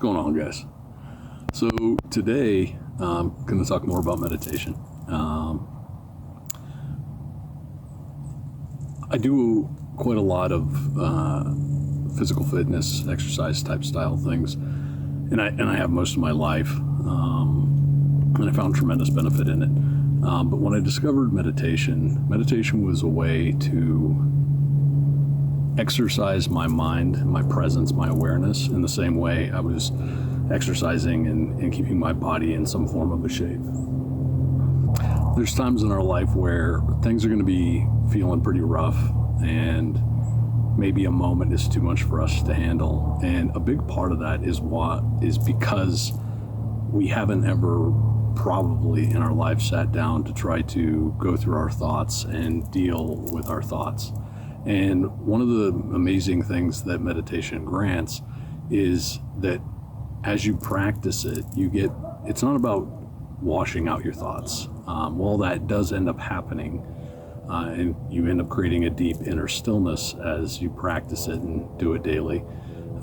going on, guys? So today I'm going to talk more about meditation. I do quite a lot of physical fitness, exercise type style things, and I have most of my life, and I found tremendous benefit in it. But when I discovered meditation was a way to exercise my mind, my presence, my awareness in the same way I was exercising and keeping my body in some form of a shape. There's times in our life where things are going to be feeling pretty rough and maybe a moment is too much for us to handle. And a big part of that is because we haven't ever probably in our life sat down to try to go through our thoughts and deal with our thoughts. And one of the amazing things that meditation grants is that as you practice it, it's not about washing out your thoughts. While that does end up happening, and you end up creating a deep inner stillness as you practice it and do it daily,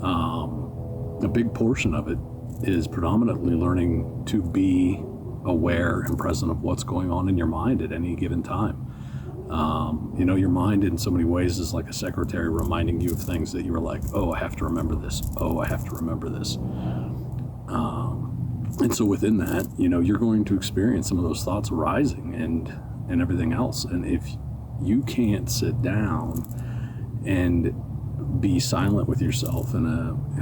a big portion of it is predominantly learning to be aware and present of what's going on in your mind at any given time. Your mind in so many ways is like a secretary reminding you of things that you were like, oh, I have to remember this. Oh, I have to remember this. And so within that, you're going to experience some of those thoughts arising and everything else. And if you can't sit down and be silent with yourself in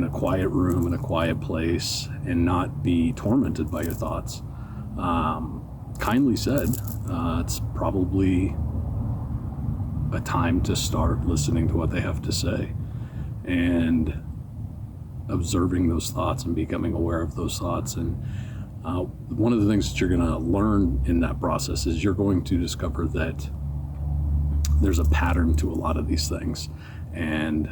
a quiet room, in a quiet place, and not be tormented by your thoughts, kindly said, it's probably a time to start listening to what they have to say and observing those thoughts and becoming aware of those thoughts. And one of the things that you're going to learn in that process is you're going to discover that there's a pattern to a lot of these things, and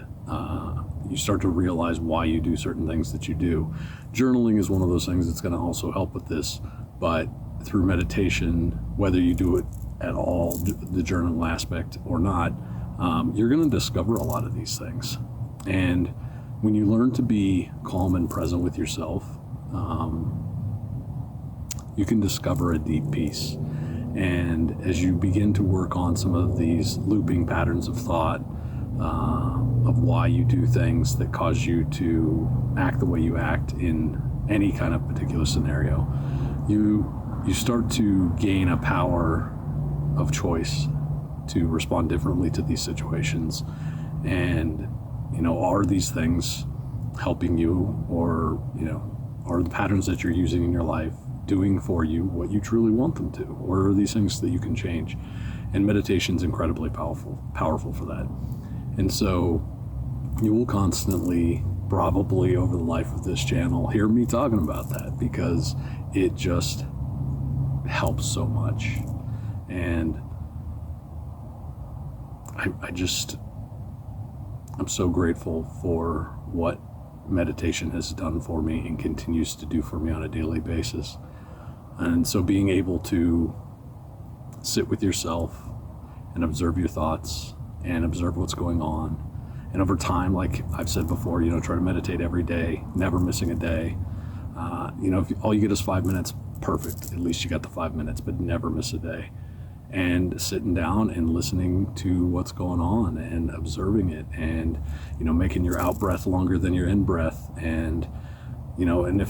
you start to realize why you do certain things that you do. Journaling is one of those things that's going to also help with this, but through meditation, whether you do it at all, the journaling aspect or not, you're going to discover a lot of these things. And when you learn to be calm and present with yourself, you can discover a deep peace. And as you begin to work on some of these looping patterns of thought, of why you do things that cause you to act the way you act in any kind of particular scenario, you start to gain a power of choice to respond differently to these situations. And are these things helping you, or are the patterns that you're using in your life doing for you what you truly want them to, or are these things that you can change? And meditation's incredibly powerful for that. And so you will constantly, probably over the life of this channel, hear me talking about that, because it just helps so much. And I'm so grateful for what meditation has done for me and continues to do for me on a daily basis. And so being able to sit with yourself and observe your thoughts and observe what's going on, and over time, like I've said before, try to meditate every day, never missing a day. If all you get is 5 minutes, perfect. At least you got the 5 minutes, but never miss a day. And sitting down and listening to what's going on and observing it, and making your out breath longer than your in breath. And and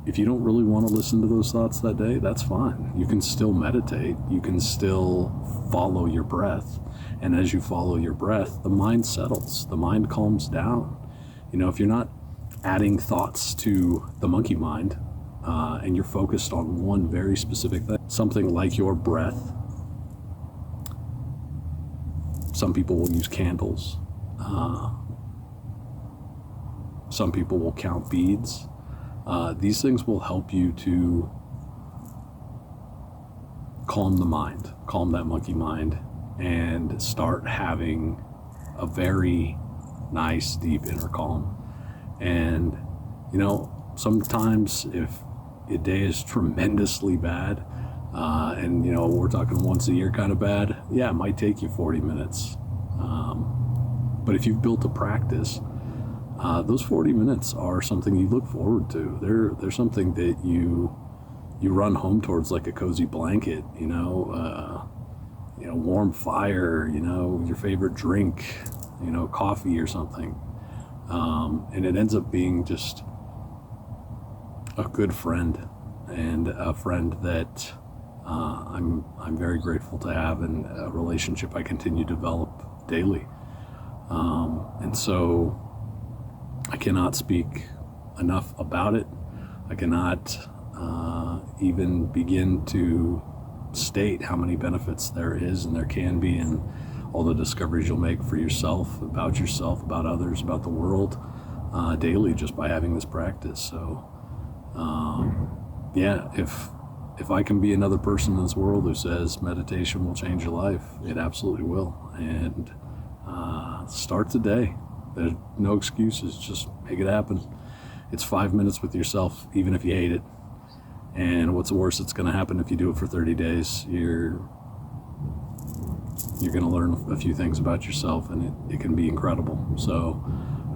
if you don't really want to listen to those thoughts that day, that's fine. You can still meditate. You can still follow your breath. And as you follow your breath, the mind settles, the mind calms down. If you're not adding thoughts to the monkey mind, and you're focused on one very specific thing, something like your breath. Some people will use candles. Some people will count beads. These things will help you to calm the mind, calm that monkey mind, and start having a very nice, deep inner calm. And, sometimes if a day is tremendously bad, and we're talking once a year kind of bad, yeah, it might take you 40 minutes. But if you've built a practice, those 40 minutes are something you look forward to. They're something that you run home towards like a cozy blanket, warm fire, your favorite drink, coffee or something. And it ends up being just a good friend, and a friend that I'm very grateful to have, and a relationship I continue to develop daily. And so I cannot speak enough about it. I cannot even begin to state how many benefits there is and there can be, and all the discoveries you'll make for yourself, about others, about the world, daily, just by having this practice. So if I can be another person in this world who says meditation will change your life, it absolutely will. And start today. There's no excuses. Just make it happen. It's 5 minutes with yourself, even if you hate it. And what's the worst that's going to happen if you do it for 30 days? You're going to learn a few things about yourself, and it can be incredible. So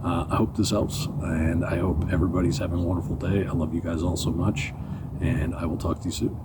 I hope this helps, and I hope everybody's having a wonderful day. I love you guys all so much, and I will talk to you soon.